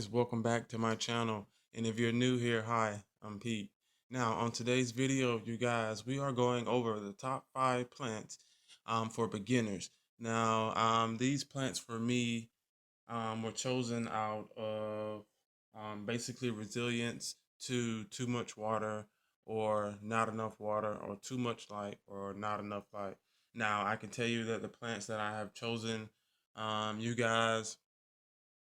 guys, welcome back to my channel. And if you're new here, hi, I'm Pete. Now on today's video, you guys, we are going over the top 5 plants for beginners. Now these plants for me were chosen out of basically resilience to too much water or not enough water, or too much light or not enough light. Now I can tell you that the plants that I have chosen, you guys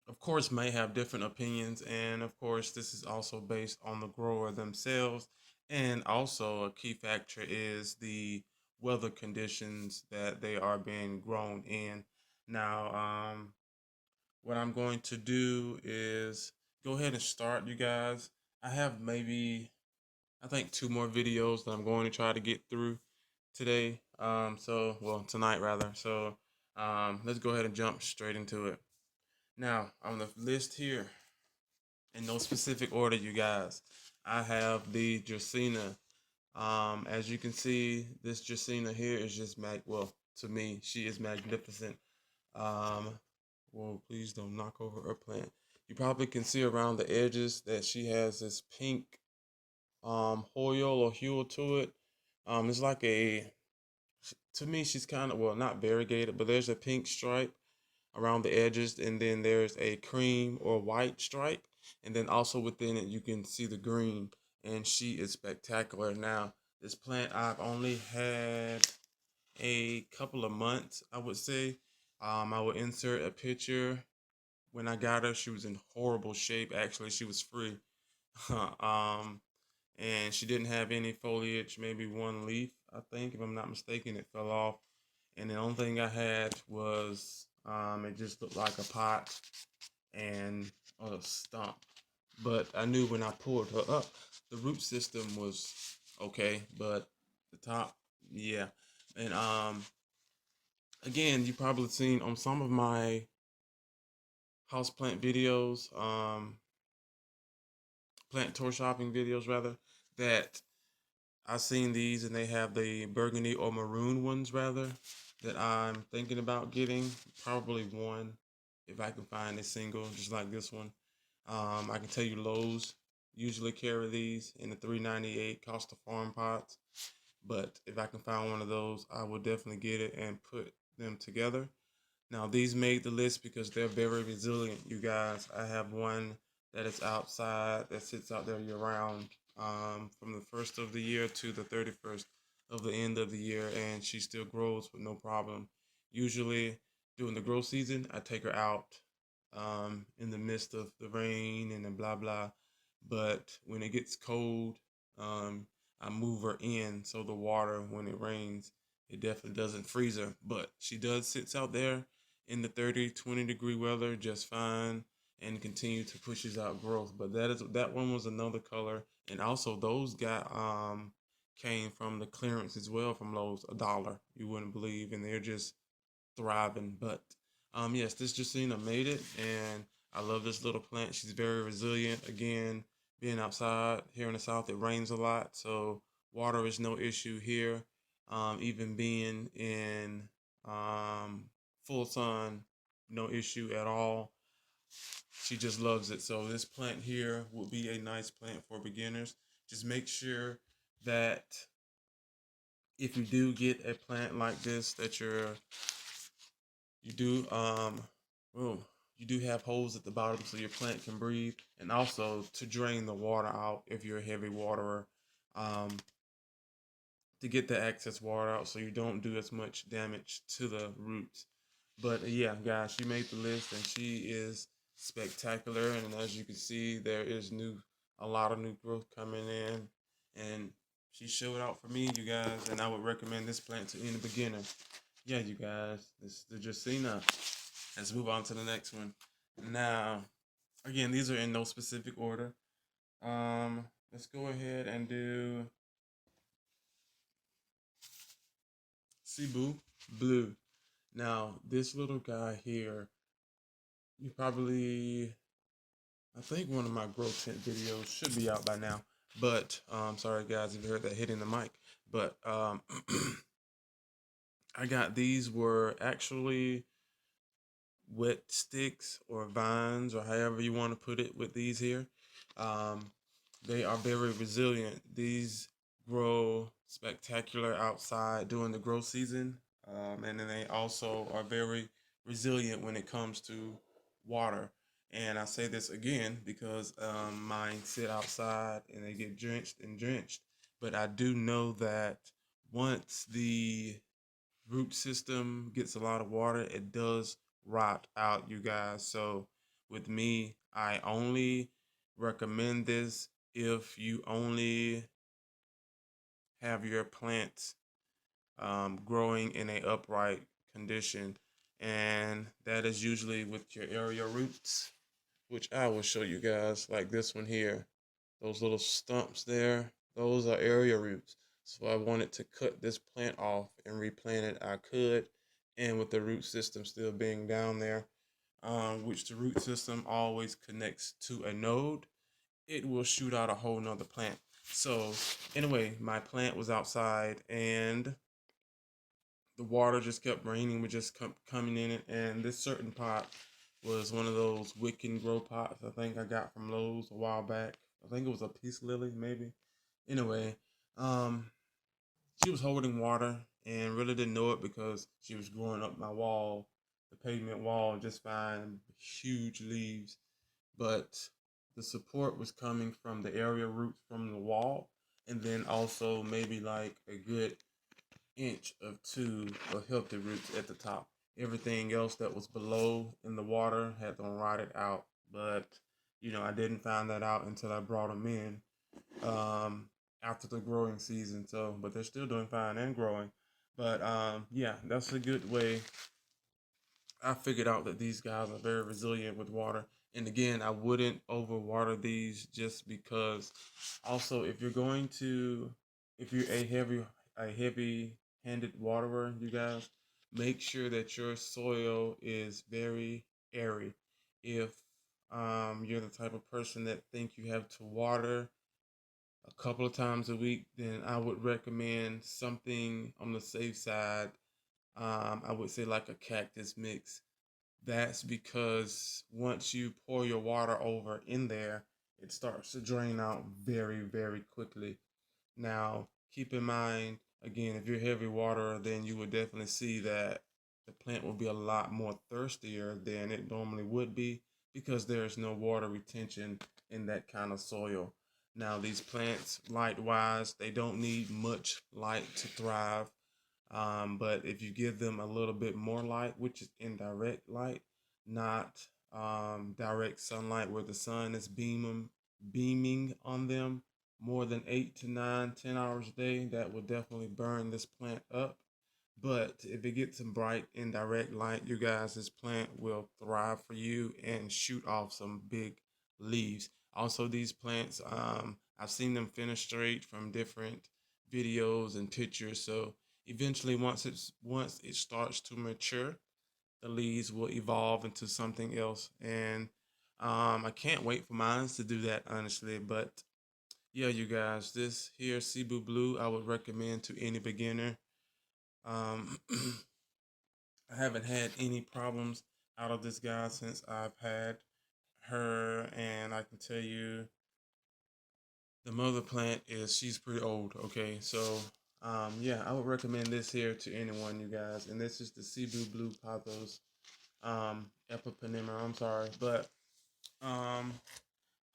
of course may have different opinions, and of course this is also based on the grower themselves, and also a key factor is the weather conditions that they are being grown in. Now what I'm going to do is go ahead and start, you guys. I have maybe, I think, 2 more videos that I'm going to try to get through today, well, tonight rather. So let's go ahead and jump straight into it. Now, on the list here, in no specific order, you guys, I have the Dracena. As you can see, this Dracena here is just well, to me, she is magnificent. Whoa, please don't knock over her plant. You probably can see around the edges that she has this pink hue to it. It's like to me, she's kind of, well, not variegated, but there's a pink stripe around the edges, and then there's a cream or white stripe, and then also within it you can see the green, and she is spectacular. Now this plant I've only had a couple of months, I would say. I will insert a picture. When I got her, she was in horrible shape. Actually, she was free. um and she didn't have any foliage, maybe one leaf, I think, if I'm not mistaken. It fell off, and the only thing I had was it just looked like a pot and a stump. But I knew when I pulled her up, the root system was okay, but the top, yeah. And again, you probably seen on some of my houseplant videos, plant tour shopping videos rather, that I've seen these, and they have the burgundy or maroon ones rather, that I'm thinking about getting. Probably one, if I can find a single just like this one. I can tell you Lowe's usually carry these in the $3.98 Costa Farm pots. But if I can find one of those, I will definitely get it and put them together. Now these made the list because they're very resilient, you guys. I have one that is outside, that sits out there year round, from the 1st of the year to the 31st of the end of the year, and she still grows with no problem. Usually during the growth season, I take her out in the midst of the rain and the blah blah. But when it gets cold, I move her in, so the water, when it rains, it definitely doesn't freeze her. But she does sits out there in the 30, 20-degree weather just fine, and continue to pushes out growth. But that one was another color, and also those got came from the clearance as well from Lowe's, $1. You wouldn't believe, and they're just thriving. But yes, this Dracena made it, and I love this little plant. She's very resilient. Again, being outside here in the South, it rains a lot, so water is no issue here. Even being in full sun, no issue at all. She just loves it. So this plant here will be a nice plant for beginners. Just make sure that if you do get a plant like this, that you do oh, you do have holes at the bottom so your plant can breathe, and also to drain the water out if you're a heavy waterer, um, to get the excess water out so you don't do as much damage to the roots. But yeah, guys, she made the list, and she is spectacular. And as you can see, there is a lot of new growth coming in, and she showed out for me, you guys. And I would recommend this plant to any beginner. Yeah, you guys, this is the Dracena. Let's move on to the next one. Now, again, these are in no specific order. Let's go ahead and do Cebu Blue. Now, this little guy here, you probably, I think one of my growth tent videos should be out by now. But, sorry guys if you heard that hitting the mic. But, I got these were actually wet sticks or vines or however you want to put it with these here. Um, they are very resilient. These grow spectacular outside during the growth season. And then they also are very resilient when it comes to water. And I say this again because mine sit outside and they get drenched and drenched. But I do know that once the root system gets a lot of water, it does rot out, you guys. So with me, I only recommend this if you only have your plants growing in a upright condition, and that is usually with your area roots, which I will show you guys, like this one here. Those little stumps there, those are area roots. So I wanted to cut this plant off and replant it. I could, and with the root system still being down there, which the root system always connects to a node, it will shoot out a whole nother plant. So anyway, my plant was outside and the water just kept raining, was just coming in it. And this certain pot was one of those Wiccan grow pots I think I got from Lowe's a while back. I think it was a peace lily, maybe. Anyway, um, she was holding water and really didn't know it because she was growing up my wall, the pavement wall, just fine, huge leaves. But the support was coming from the area roots from the wall, and then also maybe like a good inch of two of healthy roots at the top. Everything else that was below in the water had them rotted out. But, I didn't find that out until I brought them in after the growing season. So, but they're still doing fine and growing. But yeah, that's a good way. I figured out that these guys are very resilient with water. And again, I wouldn't overwater these just because. Also, if you're a heavy handed waterer, you guys, make sure that your soil is very airy. If you're the type of person that think you have to water a couple of times a week, then I would recommend something on the safe side. I would say like a cactus mix. That's because once you pour your water over in there, it starts to drain out very, very quickly. Now, keep in mind, again, if you're a heavy water, then you would definitely see that the plant will be a lot more thirstier than it normally would be because there's no water retention in that kind of soil. Now, these plants, light-wise, they don't need much light to thrive. But if you give them a little bit more light, which is indirect light, not direct sunlight where the sun is beaming on them more than 8 to 9, 10 hours a day, that will definitely burn this plant up. But if it gets some bright indirect light, you guys, this plant will thrive for you and shoot off some big leaves. Also, these plants, I've seen them fenestrate from different videos and pictures. So eventually, once it starts to mature, the leaves will evolve into something else. And I can't wait for mine to do that, honestly. But yeah, you guys, this here Cebu Blue, I would recommend to any beginner. Um, I haven't had any problems out of this guy since I've had her, and I can tell you the mother plant she's pretty old. Okay, so yeah, I would recommend this here to anyone, you guys, and this is the Cebu Blue Pathos Epipanema. I'm sorry, but um,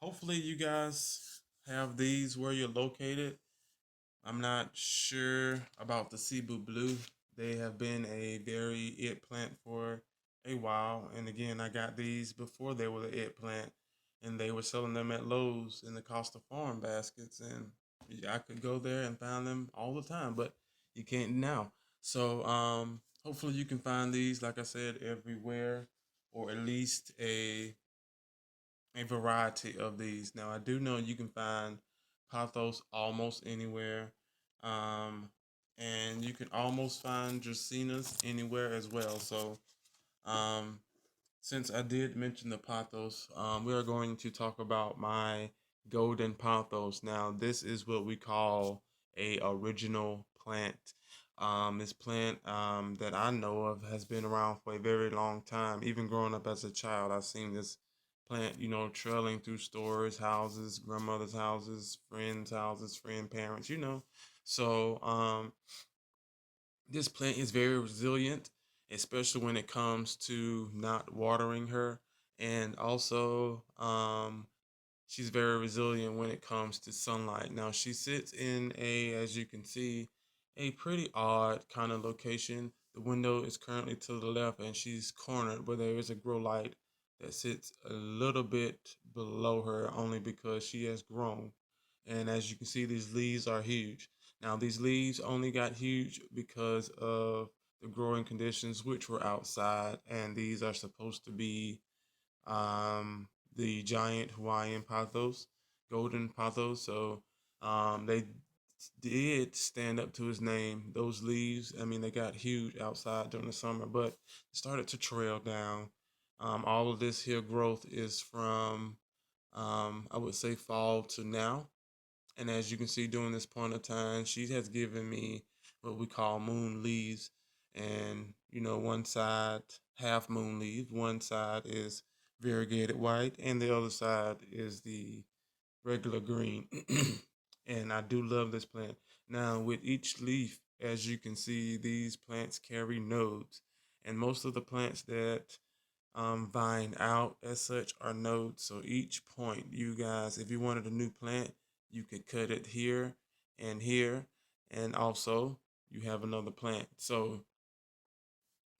hopefully you guys have these where you're located. I'm not sure about the Cebu Blue. They have been a very it plant for a while. And again, I got these before they were the it plant. And they were selling them at Lowe's in the Costa Farm baskets. And I could go there and find them all the time, but you can't now. So hopefully you can find these, like I said, everywhere, or at least a variety of these. Now, I do know you can find Pathos almost anywhere, um, and you can almost find Dracenas anywhere as well. So, um, since I did mention the Pathos, we are going to talk about my golden Pathos. Now, this is what we call a original plant. This plant that I know of has been around for a very long time. Even growing up as a child, I've seen this plant, trailing through stores, houses, grandmother's houses, friend parents, So this plant is very resilient, especially when it comes to not watering her. And also, she's very resilient when it comes to sunlight. Now, she sits in as you can see, a pretty odd kind of location. The window is currently to the left and she's cornered, but there is a grow light that sits a little bit below her only because she has grown. And as you can see, these leaves are huge. Now, these leaves only got huge because of the growing conditions, which were outside, and these are supposed to be um, the giant Hawaiian Pathos, golden Pathos. So they did stand up to his name. Those leaves, I mean, they got huge outside during the summer, but started to trail down. All of this here growth is from, I would say, fall to now. And as you can see, during this point of time, she has given me what we call moon leaves. And, one side, half moon leaf, one side is variegated white, and the other side is the regular green. And I do love this plant. Now, with each leaf, as you can see, these plants carry nodes. And most of the plants that vine out as such are nodes. So each point, you guys, if you wanted a new plant, you could cut it here and here, and also you have another plant. So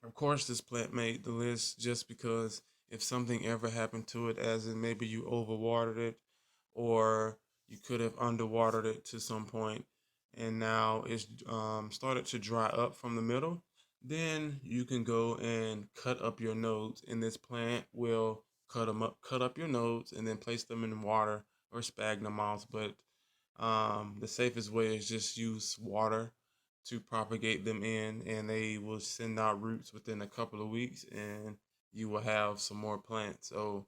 of course this plant made the list just because if something ever happened to it, as in maybe you overwatered it or you could have underwatered it to some point and now it's started to dry up from the middle, then you can go and cut up your nodes, and this plant will cut up your nodes, and then place them in water or sphagnum moss. But the safest way is just use water to propagate them in, and they will send out roots within a couple of weeks, and you will have some more plants. So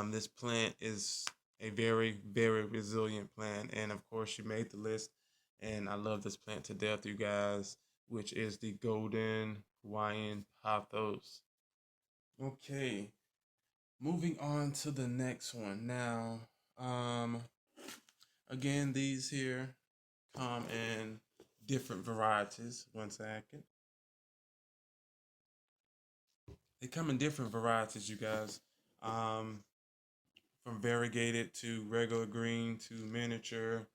this plant is a very, very resilient plant, and of course, you made the list, and I love this plant to death, you guys, which is the golden Hawaiian Pathos. Okay, moving on to the next one. Now, um, again, these here come in different varieties. One second. They come in different varieties, you guys. Um, from variegated to regular green to miniature.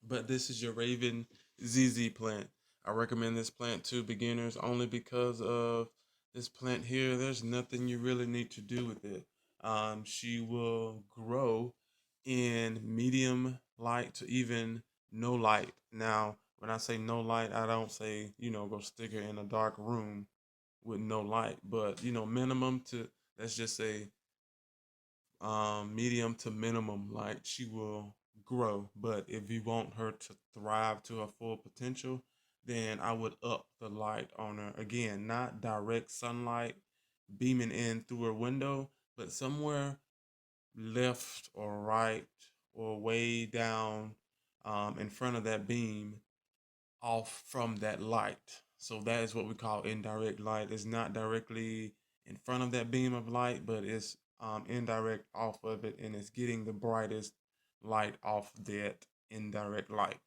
But this is your Raven Zzz plant. I recommend this plant to beginners only because of this plant here. There's nothing you really need to do with it. She will grow in medium light to even no light. Now, when I say no light, I don't say, go stick her in a dark room with no light, but, minimum to, let's just say, medium to minimum light, she will grow. But if you want her to thrive to her full potential, then I would up the light on her. Again, not direct sunlight beaming in through her window, but somewhere left or right or way down in front of that beam off from that light. So that is what we call indirect light. It's not directly in front of that beam of light, but it's indirect off of it, and it's getting the brightest light off that indirect light.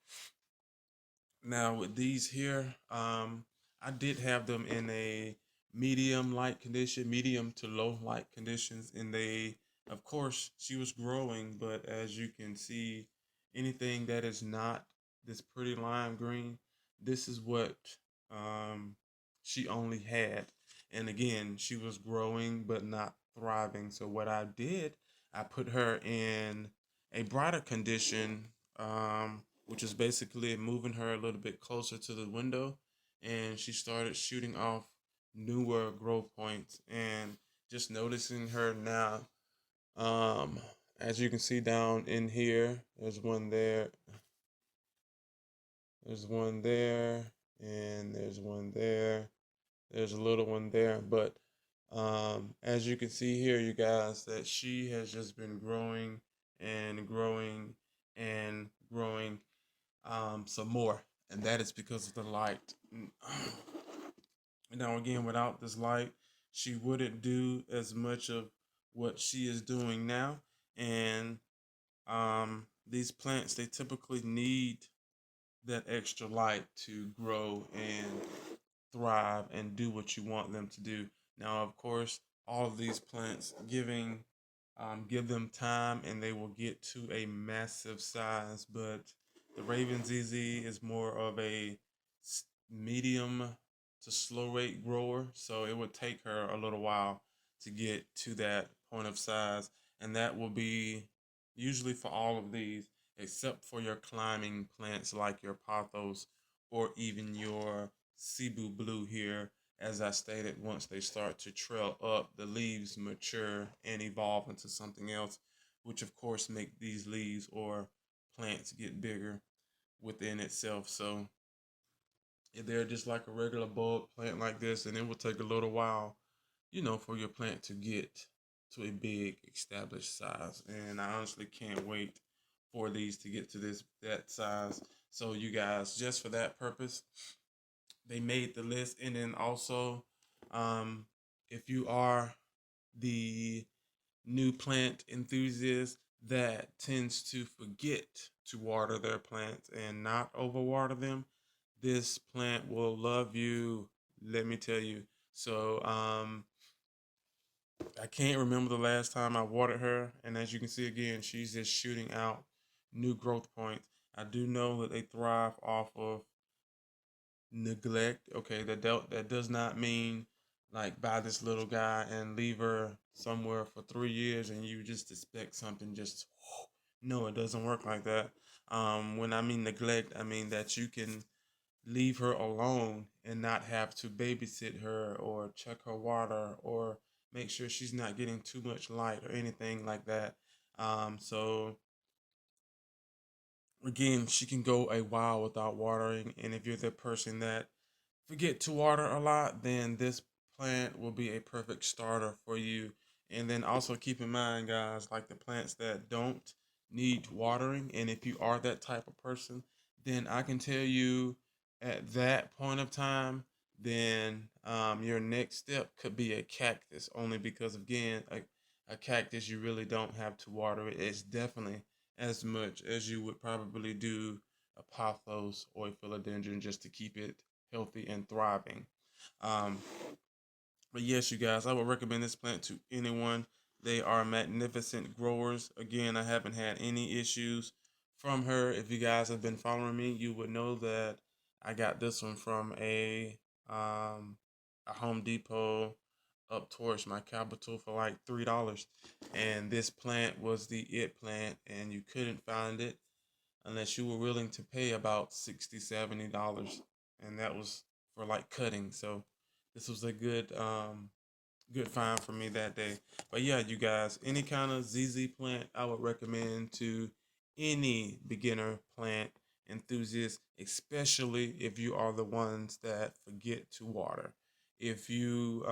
Now with these here, I did have them in a medium light condition, medium to low light conditions, and they, of course, she was growing, but as you can see, anything that is not this pretty lime green, this is what um, she only had. And again, she was growing but not thriving. So what I did, I put her in a brighter condition, which is basically moving her a little bit closer to the window, and she started shooting off newer growth points. And just noticing her now, as you can see down in here, there's one there, there's one there, and there's one there, there's a little one there. But as you can see here, you guys, that she has just been growing and growing and growing some more. and that is because of the light. Now, again, without this light, she wouldn't do as much of what she is doing now. And these plants, they typically need that extra light to grow and thrive and do what you want them to do. Now, of course, all of these plants give them time and they will get to a massive size. But the Raven ZZ is more of a medium to slow rate grower, so it would take her a little while to get to that point of size, and that will be usually for all of these, except for your climbing plants like your Pathos or even your Cebu Blue here. As I stated, once they start to trail up, the leaves mature and evolve into something else, which of course make these leaves or plants get bigger within itself. So if they're just like a regular bulb plant like this, and it will take a little while, for your plant to get to a big established size. And I honestly can't wait for these to get to that size. So you guys, just for that purpose, they made the list. And then also, if you are the new plant enthusiast that tends to forget to water their plants and not overwater them, this plant will love you. Let me tell you. So, I can't remember the last time I watered her, and as you can see again, she's just shooting out new growth points. I do know that they thrive off of neglect. Okay, that does not mean like buy this little guy and leave her somewhere for 3 years and you just expect something just no, it doesn't work like that. When I mean neglect, I mean that you can leave her alone and not have to babysit her or check her water or make sure she's not getting too much light or anything like that. So again, she can go a while without watering, and if you're the person that forget to water a lot, then this plant will be a perfect starter for you. And then also keep in mind, guys, like the plants that don't need watering, and if you are that type of person, then I can tell you at that point of time, then your next step could be a cactus, only because, again, a cactus, you really don't have to water it. It's definitely as much as you would probably do a pothos or a philodendron just to keep it healthy and thriving. Um, but yes, you guys, I would recommend this plant to anyone. They are magnificent growers. Again, I haven't had any issues from her. If you guys have been following me, you would know that I got this one from a Home Depot up towards my capital for like $3. And this plant was the it plant, and you couldn't find it unless you were willing to pay about $60, $70, and that was for like cutting. So this was a good find for me that day. But yeah, you guys, any kind of ZZ plant I would recommend to any beginner plant enthusiast, especially if you are the ones that forget to water. If you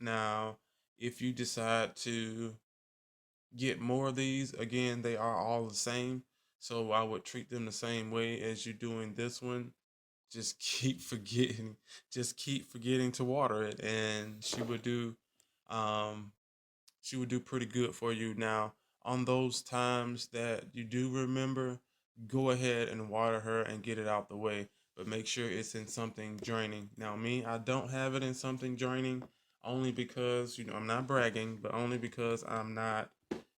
now if you decide to get more of these, again, they are all the same. So I would treat them the same way as you're doing this one. Just keep forgetting, just keep forgetting to water it, and um, she would do pretty good for you. Now, on those times that you do remember, go ahead and water her and get it out the way, but make sure it's in something draining. Now, me, I don't have it in something draining only because, I'm not bragging, but only because I'm not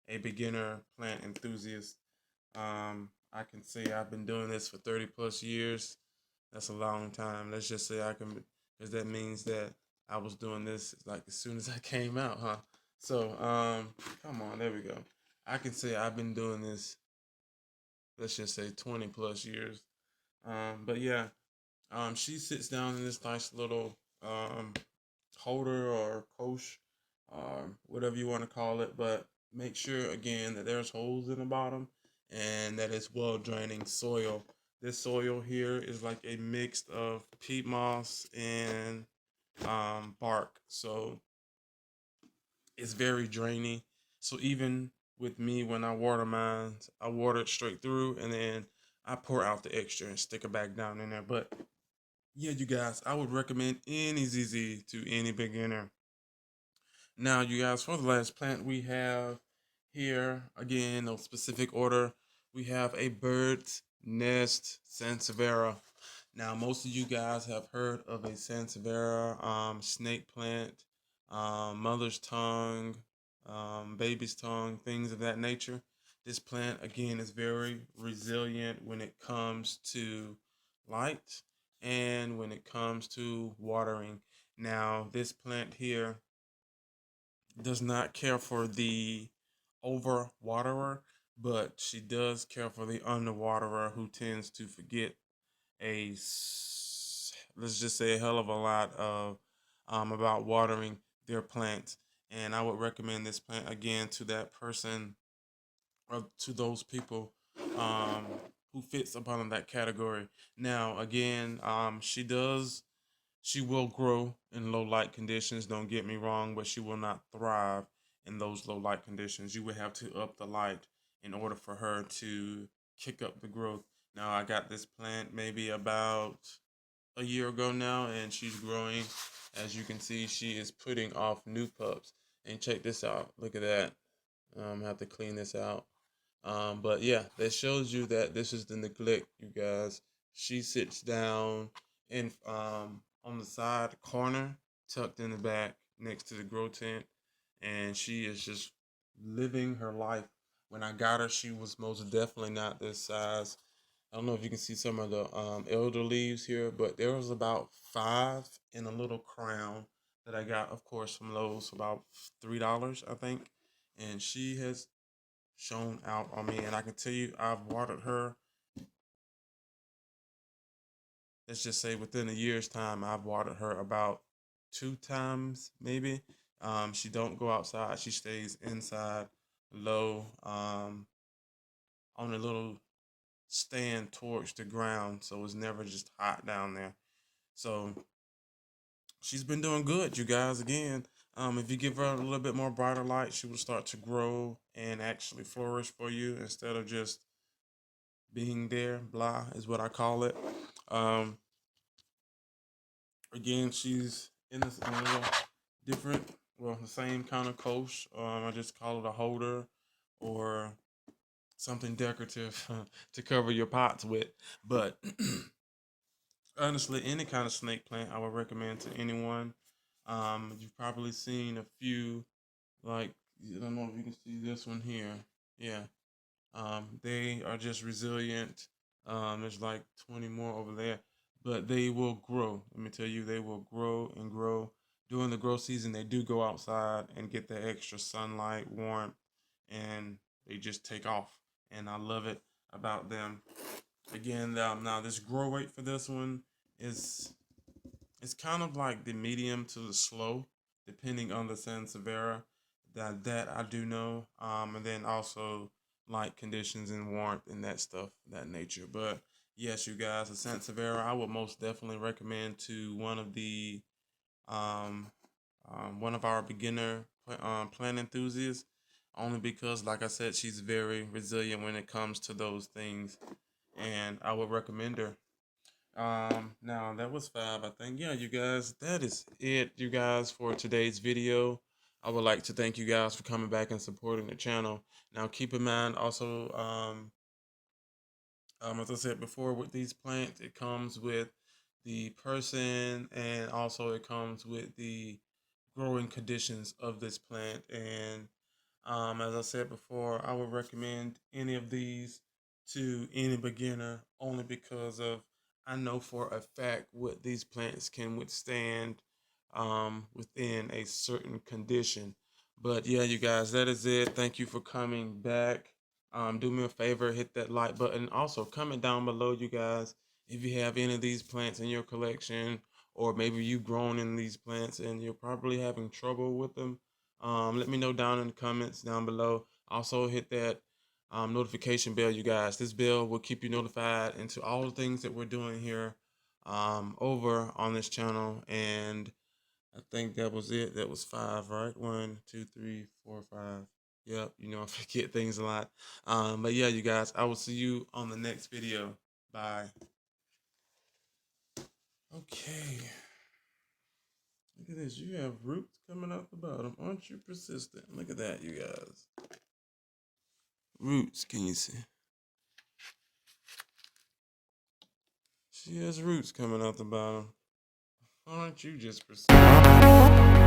a beginner plant enthusiast. I can say I've been doing this for 30 plus years. That's a long time. Let's just say because that means that I was doing this like as soon as I came out, huh? So, come on, there we go. I can say I've been doing this, let's just say 20 plus years. But yeah, she sits down in this nice little holder or coach, whatever you want to call it. But make sure again that there's holes in the bottom and that it's well draining soil. This soil here is like a mix of peat moss and bark, so it's very draining. So even with me, when I water mine, I water it straight through, and then I pour out the extra and stick it back down in there. But yeah, you guys, I would recommend any ZZ to any beginner. Now, you guys, for the last plant we have here, again, no specific order, we have a bird's nest Severa. Now, most of you guys have heard of a Severa snake plant, mother's tongue, baby's tongue, things of that nature. This plant, again, is very resilient when it comes to light and when it comes to watering. Now, this plant here does not care for the over waterer, but she does care for the underwaterer who tends to forget let's just say a hell of a lot of about watering their plants. And I would recommend this plant again to that person or to those people um, who fits upon that category. Now, again, she will grow in low light conditions, don't get me wrong, but she will not thrive in those low light conditions. You would have to up the light in order for her to kick up the growth. Now, I got this plant maybe about a year ago now, and she's growing. As you can see, she is putting off new pups. And check this out. Look at that. I have to clean this out. But yeah, that shows you that this is the neglect, you guys. She sits down in on the side corner, tucked in the back next to the grow tent, and she is just living her life. When I got her, she was most definitely not this size. I don't know if you can see some of the elder leaves here, but there was about 5 in a little crown that I got, of course, from Lowe's, about $3, I think. And she has shown out on me, and I can tell you, I've watered her. Let's just say within a year's time, I've watered her about 2 times, maybe. She don't go outside; she stays inside, low, on a little stand towards the ground, so it's never just hot down there. So she's been doing good, you guys. Again, if you give her a little bit more brighter light, she will start to grow and actually flourish for you instead of just being there. Blah is what I call it. Um, Again, she's in this another different, well, the same kind of coach. I just call it a holder or something decorative to cover your pots with. But honestly, any kind of snake plant I would recommend to anyone. You've probably seen a few, like, I don't know if you can see this one here. Yeah. They are just resilient. There's like 20 more over there, but they will grow. Let me tell you, they will grow and grow. During the growth season, they do go outside and get the extra sunlight, warmth, and they just take off. And I love it about them. Again, now this grow rate for this one is it's kind of like the medium to the slow, depending on the Severa. That I do know. And then also light conditions and warmth and that stuff, that nature. But yes, you guys, the Severa, I would most definitely recommend to um, one of our beginner plant enthusiasts, only because, like I said, she's very resilient when it comes to those things, and I would recommend her. Now that was 5, I think. Yeah, you guys, that is it, you guys, for today's video. I would like to thank you guys for coming back and supporting the channel. Now, keep in mind also, as I said before, with these plants, it comes with the person, and also it comes with the growing conditions of this plant. And as I said before, I would recommend any of these to any beginner only because of I know for a fact what these plants can withstand within a certain condition. But yeah, you guys, that is it. Thank you for coming back. Do me a favor, hit that like button. Also, comment down below, you guys, if you have any of these plants in your collection, or maybe you've grown in these plants and you're probably having trouble with them. Let me know down in the comments down below. Also, hit that notification bell, you guys. This bell will keep you notified into all the things that we're doing here over on this channel. And I think that was it. That was 5, right? 1, 2, 3, 4, 5. Yep, you know I forget things a lot. But yeah, you guys, I will see you on the next video. Bye. Okay. Look at this. You have roots coming out the bottom. Aren't you persistent? Look at that, you guys. Roots, can you see? She has roots coming out the bottom. Aren't you just persistent?